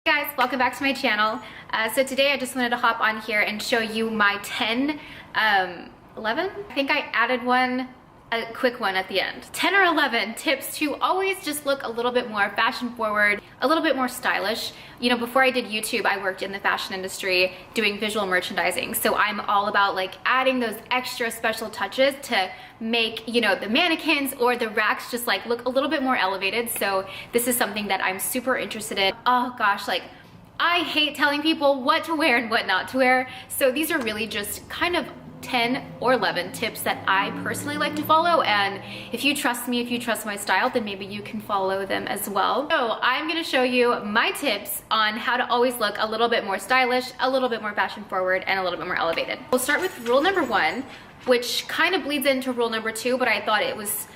Hey guys, welcome back to my channel. So today I just wanted to hop on here and show you my 11? I think I added a quick one at the end. 10 or 11 tips to always just look a little bit more fashion forward, a little bit more stylish. You know, before I did YouTube, I worked in the fashion industry doing visual merchandising. So I'm all about like adding those extra special touches to make, you know, the mannequins or the racks just like look a little bit more elevated. So this is something that I'm super interested in. Oh gosh, like I hate telling people what to wear and what not to wear. So these are really just kind of 10 or 11 tips that I personally like to follow, and if you trust me, if you trust my style, then maybe you can follow them as well. So I'm gonna show you my tips on how to always look a little bit more stylish, a little bit more fashion forward, and a little bit more elevated. We'll start with rule number 1, which kind of bleeds into rule number 2, but I thought it was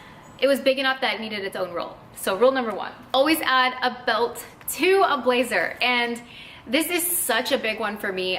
big enough that it needed its own rule. So rule number 1, always add a belt to a blazer. And this is such a big one for me.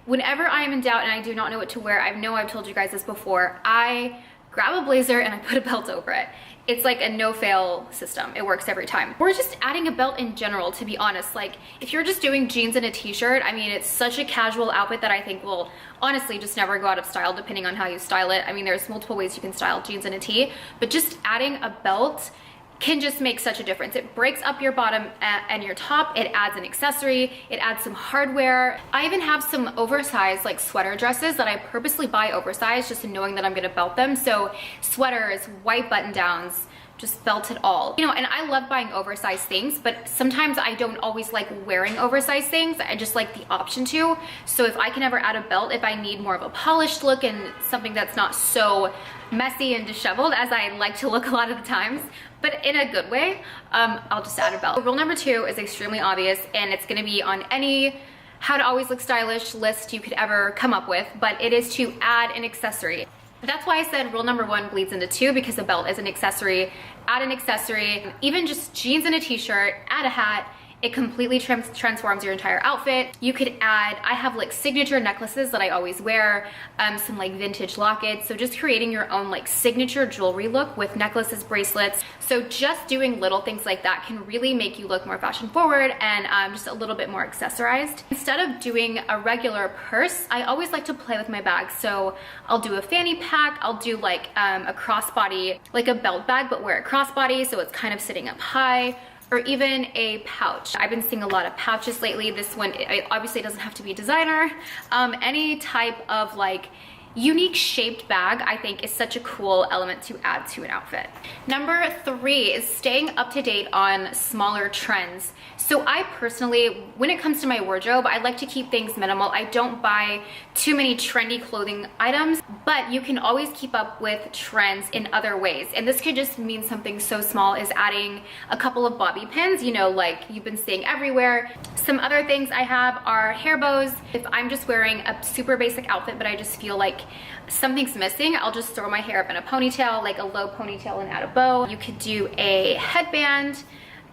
Whenever I am in doubt and I do not know what to wear, I know I've told you guys this before, I grab a blazer and I put a belt over it. It's like a no-fail system. It works every time. Or just adding a belt in general, to be honest. Like, if you're just doing jeans and a t-shirt, I mean, it's such a casual outfit that I think will honestly just never go out of style depending on how you style it. I mean, there's multiple ways you can style jeans and a tee, but just adding a belt can just make such a difference. It breaks up your bottom and your top. It adds an accessory. It adds some hardware. I even have some oversized like sweater dresses that I purposely buy oversized just knowing that I'm gonna belt them. So sweaters, white button downs, just belt it all. You know, and I love buying oversized things, but sometimes I don't always like wearing oversized things. I just like the option to. So if I can ever add a belt, if I need more of a polished look and something that's not so messy and disheveled as I like to look a lot of the times, but in a good way, I'll just add a belt. Rule number 2 is extremely obvious, and it's gonna be on any how to always look stylish list you could ever come up with, but it is to add an accessory. That's why I said rule number 1 bleeds into 2, because a belt is an accessory. Add an accessory, even just jeans and a t-shirt, add a hat. It completely transforms your entire outfit. You could add, I have like signature necklaces that I always wear, some like vintage lockets. So just creating your own like signature jewelry look with necklaces, bracelets. So just doing little things like that can really make you look more fashion forward and just a little bit more accessorized. Instead of doing a regular purse, I always like to play with my bags. So I'll do a fanny pack, I'll do like a crossbody, like a belt bag, but wear a crossbody so it's kind of sitting up high, or even a pouch. I've been seeing a lot of pouches lately. This one, it obviously doesn't have to be designer. Any type of like unique shaped bag, I think, is such a cool element to add to an outfit. Number 3 is staying up to date on smaller trends. So I personally, when it comes to my wardrobe, I like to keep things minimal. I don't buy too many trendy clothing items, but you can always keep up with trends in other ways. And this could just mean something so small as adding a couple of bobby pins, you know, like you've been seeing everywhere. Some other things I have are hair bows. If I'm just wearing a super basic outfit, but I just feel like something's missing, I'll just throw my hair up in a ponytail, like a low ponytail, and add a bow. You could do a headband.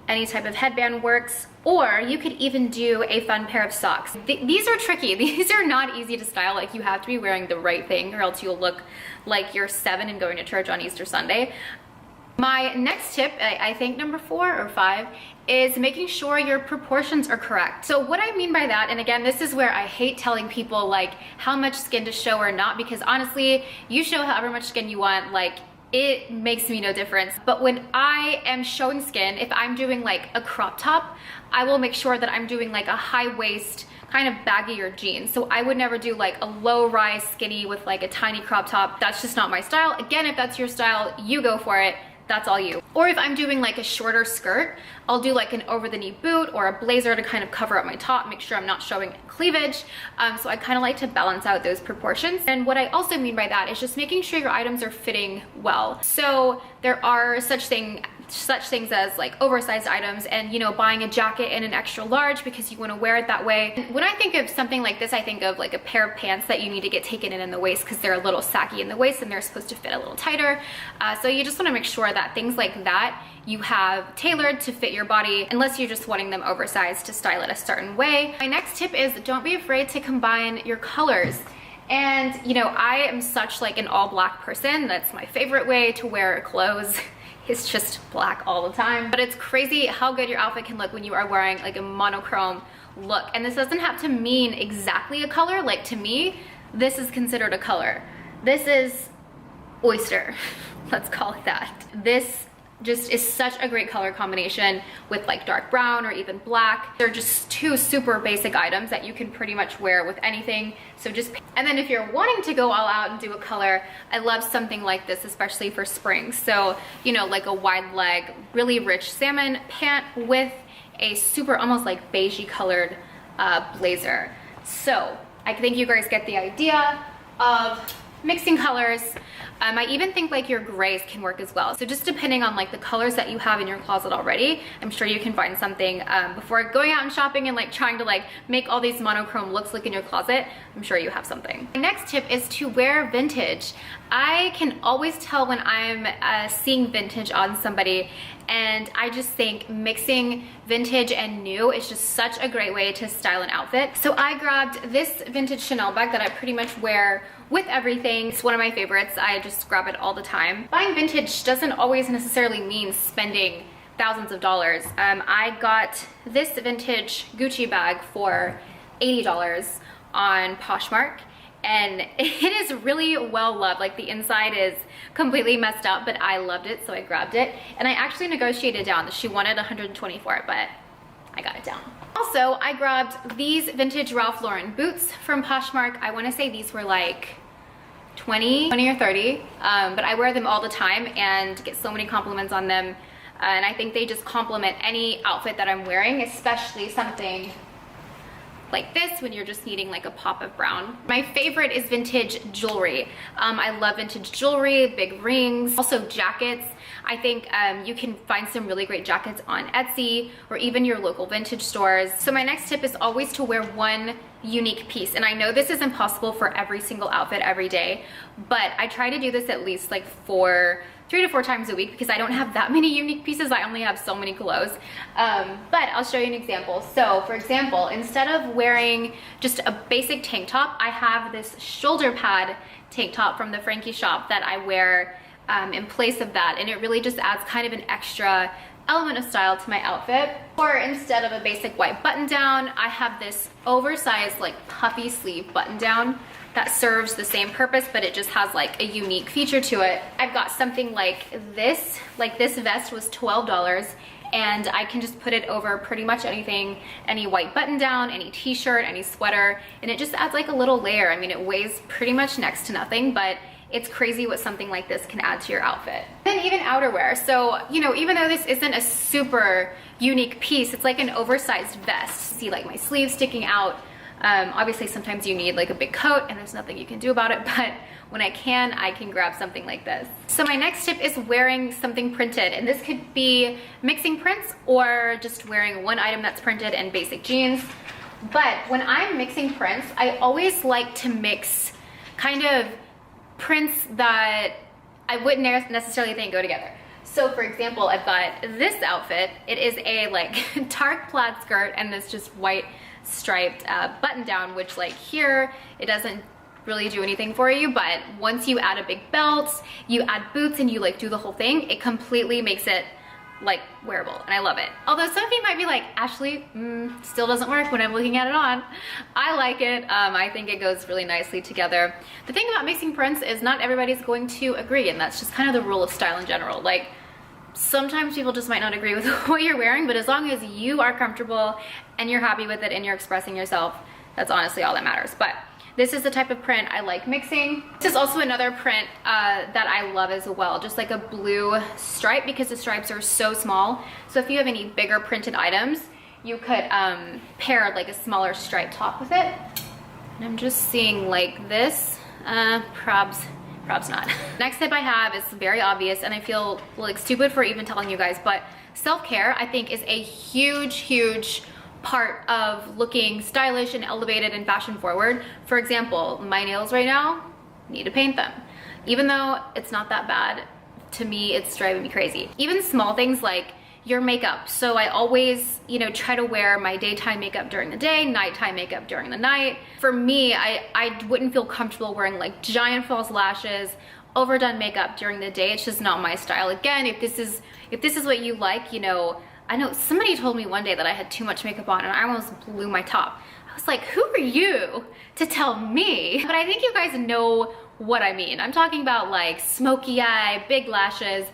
Any type of headband works, or you could even do a fun pair of socks. These are tricky. These are not easy to style. Like, you have to be wearing the right thing or else you'll look like you're 7 and going to church on Easter Sunday. My next tip, I think number 4 or 5, is making sure your proportions are correct. So what I mean by that, and again, this is where I hate telling people like how much skin to show or not, because honestly, you show however much skin you want, like it makes me no difference. But when I am showing skin, if I'm doing like a crop top, I will make sure that I'm doing like a high waist, kind of baggier jeans. So I would never do like a low rise skinny with like a tiny crop top. That's just not my style. Again, if that's your style, you go for it. That's all you. Or if I'm doing like a shorter skirt, I'll do like an over the knee boot or a blazer to kind of cover up my top, make sure I'm not showing cleavage. So I kind of like to balance out those proportions. And what I also mean by that is just making sure your items are fitting well. So there are such things as like oversized items, and you know, buying a jacket in an extra large because you want to wear it that way. And when I think of something like this, I think of like a pair of pants that you need to get taken in the waist because they're a little saggy in the waist and they're supposed to fit a little tighter. So you just want to make sure that things like that you have tailored to fit your body, unless you're just wanting them oversized to style it a certain way. My next tip is don't be afraid to combine your colors. And you know, I am such like an all black person. That's my favorite way to wear clothes. it's just black all the time. But it's crazy how good your outfit can look when you are wearing like a monochrome look. And this doesn't have to mean exactly a color. Like to me, this is considered a color. This is oyster, let's call it that. This just is such a great color combination with like dark brown or even black. They're just two super basic items that you can pretty much wear with anything. So just, and then if you're wanting to go all out and do a color, I love something like this, especially for spring. So, you know, like a wide leg, really rich salmon pant with a super almost like beigey colored blazer. So I think you guys get the idea of mixing colors. I even think like your grays can work as well. So just depending on like the colors that you have in your closet already, I'm sure you can find something before going out and shopping and like trying to like make all these monochrome looks look in your closet. I'm sure you have something. My next tip is to wear vintage. I can always tell when I'm seeing vintage on somebody, and I just think mixing vintage and new is just such a great way to style an outfit. So I grabbed this vintage Chanel bag that I pretty much wear with everything. It's one of my favorites. I just grab it all the time. Buying vintage doesn't always necessarily mean spending thousands of dollars. I got this vintage Gucci bag for $80 on Poshmark, and it is really well loved. Like the inside is completely messed up, but I loved it, so I grabbed it. And I actually negotiated down. She wanted $120 for it, but I got it down. Also, I grabbed these vintage Ralph Lauren boots from Poshmark. I want to say these were like 20 or 30, but I wear them all the time and get so many compliments on them. And I think they just complement any outfit that I'm wearing, especially something like this when you're just needing like a pop of brown. My favorite is vintage jewelry. I love vintage jewelry, big rings, also jackets. I think you can find some really great jackets on Etsy or even your local vintage stores. So my next tip is always to wear one unique piece. And I know this is impossible for every single outfit every day, but I try to do this at least like 3 to 4 times a week because I don't have that many unique pieces. I only have so many clothes. But I'll show you an example. So for example, instead of wearing just a basic tank top, I have this shoulder pad tank top from the Frankie shop that I wear in place of that. And it really just adds kind of an extra element of style to my outfit. Or instead of a basic white button down, I have this oversized like puffy sleeve button down that serves the same purpose, but it just has like a unique feature to it. I've got something like this vest was $12, and I can just put it over pretty much anything, any white button down, any t-shirt, any sweater, and it just adds like a little layer. I mean, it weighs pretty much next to nothing, but it's crazy what something like this can add to your outfit. Then even outerwear. So, you know, even though this isn't a super unique piece, it's like an oversized vest. See like my sleeves sticking out. Obviously sometimes you need like a big coat and there's nothing you can do about it, but when I can grab something like this. So my next tip is wearing something printed, and this could be mixing prints or just wearing one item that's printed and basic jeans. But when I'm mixing prints, I always like to mix kind of prints that I wouldn't necessarily think go together. So for example, I've got this outfit. It is a like dark plaid skirt and this just white striped button down, which like here, it doesn't really do anything for you, but once you add a big belt, you add boots, and you like do the whole thing, it completely makes it like wearable, and I love it. Although some of you might be like, Ashley, still doesn't work when I'm looking at it on. I like it. I think it goes really nicely together. The thing about mixing prints is not everybody's going to agree, and that's just kind of the rule of style in general. Like sometimes people just might not agree with what you're wearing, but as long as you are comfortable and you're happy with it and you're expressing yourself, that's honestly all that matters. But this is the type of print I like mixing. This is also another print that I love as well, just like a blue stripe, because the stripes are so small. So if you have any bigger printed items, you could pair like a smaller stripe top with it. And I'm just seeing like this, probs not. Next tip I have is very obvious, and I feel like stupid for even telling you guys, but self-care I think is a huge part of looking stylish and elevated and fashion forward. For example, my nails right now, need to paint them. Even though it's not that bad, to me it's driving me crazy. Even small things like your makeup. So I always, you know, try to wear my daytime makeup during the day, nighttime makeup during the night. For me, I wouldn't feel comfortable wearing like giant false lashes, overdone makeup during the day. It's just not my style. Again, if this is what you like, you know, I know somebody told me one day that I had too much makeup on and I almost blew my top. I was like, who are you to tell me? But I think you guys know what I mean. I'm talking about like smoky eye, big lashes,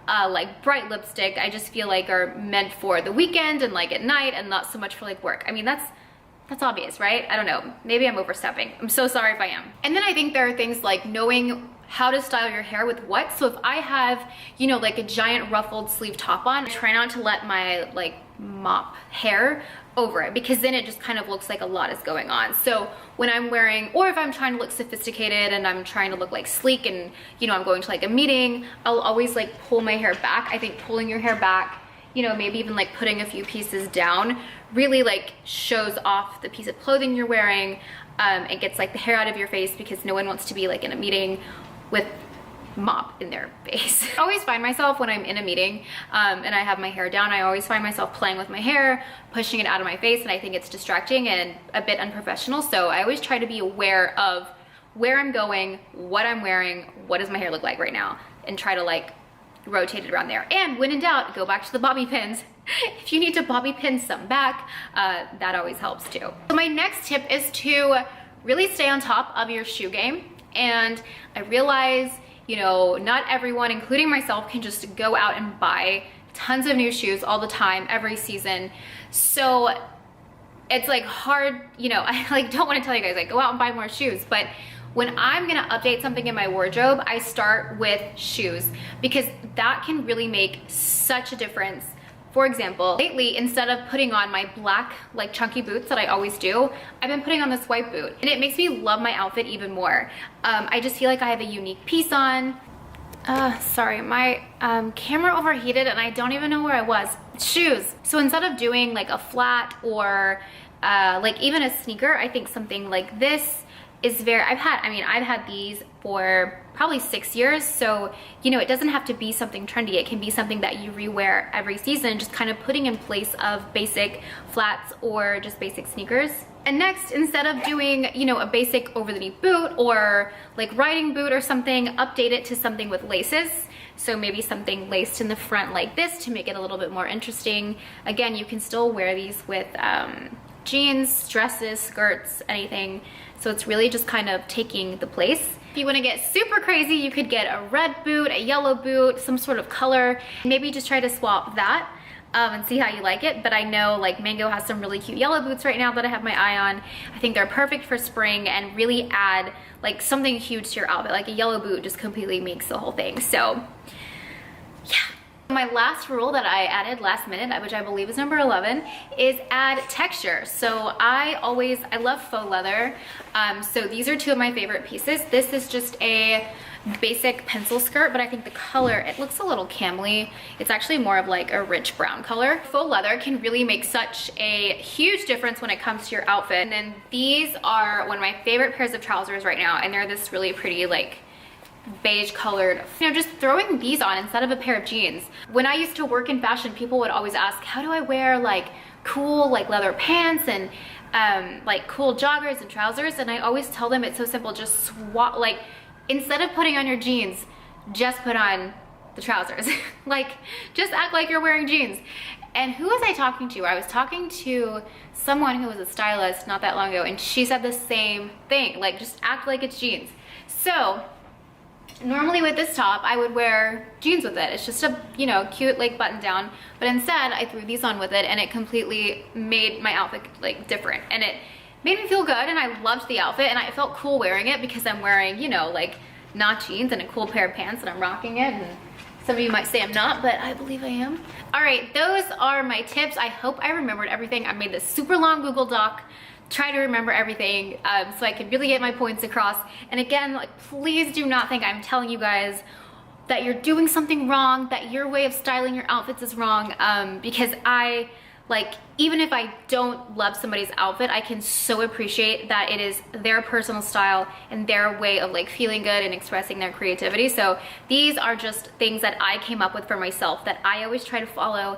like bright lipstick. I just feel like are meant for the weekend and like at night and not so much for like work. I mean, that's obvious, right? I don't know. Maybe I'm overstepping. I'm so sorry if I am. And then I think there are things like knowing how to style your hair with what. So if I have, you know, like a giant ruffled sleeve top on, I try not to let my like mop hair over it, because then it just kind of looks like a lot is going on. So when I'm wearing, or if I'm trying to look sophisticated and I'm trying to look like sleek and, you know, I'm going to like a meeting, I'll always like pull my hair back. I think pulling your hair back, you know, maybe even like putting a few pieces down really like shows off the piece of clothing you're wearing. It gets like the hair out of your face, because no one wants to be like in a meeting with mop in their face. I always find myself when I'm in a meeting and I have my hair down, I always find myself playing with my hair, pushing it out of my face, and I think it's distracting and a bit unprofessional. So I always try to be aware of where I'm going, what I'm wearing, what does my hair look like right now, and try to like rotate it around there. And when in doubt, go back to the bobby pins. If you need to bobby pin some back, that always helps too. So my next tip is to really stay on top of your shoe game. And I realize, you know, not everyone, including myself, can just go out and buy tons of new shoes all the time, every season. So it's like hard, you know, I like don't want to tell you guys like go out and buy more shoes, but when I'm gonna update something in my wardrobe, I start with shoes, because that can really make such a difference. For example, lately, instead of putting on my black, like chunky boots that I always do, I've been putting on this white boot, and it makes me love my outfit even more. I just feel like I have a unique piece on. Sorry, my camera overheated and I don't even know where I was. Shoes. So instead of doing like a flat or like even a sneaker, I think something like this is very, I've had these for probably 6 years. So, you know, it doesn't have to be something trendy. It can be something that you rewear every season, just kind of putting in place of basic flats or just basic sneakers. And next, instead of doing, you know, a basic over the knee boot or like riding boot or something, update it to something with laces. So maybe something laced in the front like this to make it a little bit more interesting. Again, you can still wear these with jeans, dresses, skirts, anything. So it's really just kind of taking the place. If you want to get super crazy, you could get a red boot, a yellow boot, some sort of color. Maybe just try to swap that and see how you like it. But I know like Mango has some really cute yellow boots right now that I have my eye on. I think they're perfect for spring and really add like something huge to your outfit. Like a yellow boot just completely makes the whole thing. So yeah. My last rule that I added last minute, which I believe is number 11, is add texture. So I love faux leather. So these are two of my favorite pieces. This is just a basic pencil skirt, but I think the color, it looks a little camely. It's actually more of like a rich brown color. Faux leather can really make such a huge difference when it comes to your outfit. And then these are one of my favorite pairs of trousers right now, and they're this really pretty like beige colored, you know, just throwing these on instead of a pair of jeans. When I used to work in fashion, people would always ask, how do I wear like cool like leather pants and like cool joggers and trousers? And I always tell them it's so simple, just swap, like instead of putting on your jeans, just put on the trousers. Like just act like you're wearing jeans. And who was I talking to? I was talking to someone who was a stylist not that long ago, and she said the same thing, like just act like it's jeans. So normally with this top, I would wear jeans with it. It's just a, you know, cute like button down. But instead, I threw these on with it, and it completely made my outfit like different. And it made me feel good, and I loved the outfit, and I felt cool wearing it because I'm wearing, you know, like not jeans and a cool pair of pants, and I'm rocking it. And some of you might say I'm not, but I believe I am. All right, those are my tips. I hope I remembered everything. I made this super long Google Doc. Try to remember everything so I can really get my points across. And again, like, please do not think I'm telling you guys that you're doing something wrong, that your way of styling your outfits is wrong, because I, like, even if I don't love somebody's outfit, I can so appreciate that it is their personal style and their way of like feeling good and expressing their creativity. So these are just things that I came up with for myself that I always try to follow.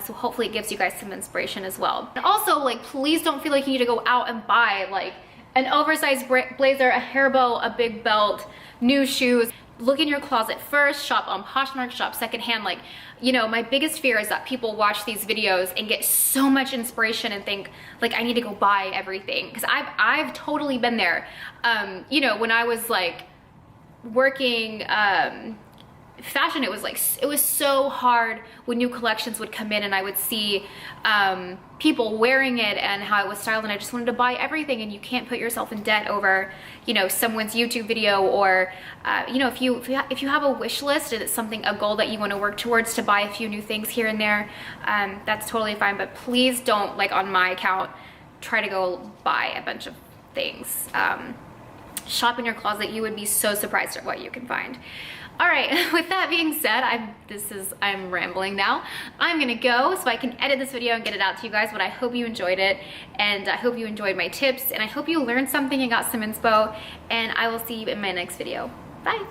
So hopefully it gives you guys some inspiration as well. And also, like, please don't feel like you need to go out and buy like an oversized blazer, a hair bow, a big belt, new shoes. look in your closet first, shop on Poshmark, shop secondhand. Like, you know, my biggest fear is that people watch these videos and get so much inspiration and think like I need to go buy everything, because I've totally been there. You know, when I was like working fashion, it was so hard when new collections would come in and I would see people wearing it and how it was styled, and I just wanted to buy everything. And you can't put yourself in debt over, you know, someone's YouTube video, or you know, if you have a wish list and it's something, a goal that you want to work towards, to buy a few new things here and there, that's totally fine. But please don't, like on my account, try to go buy a bunch of things. Shop in your closet. You would be so surprised at what you can find. All right, with that being said, I'm rambling now. I'm gonna go so I can edit this video and get it out to you guys, but I hope you enjoyed it, and I hope you enjoyed my tips, and I hope you learned something and got some inspo, and I will see you in my next video. Bye.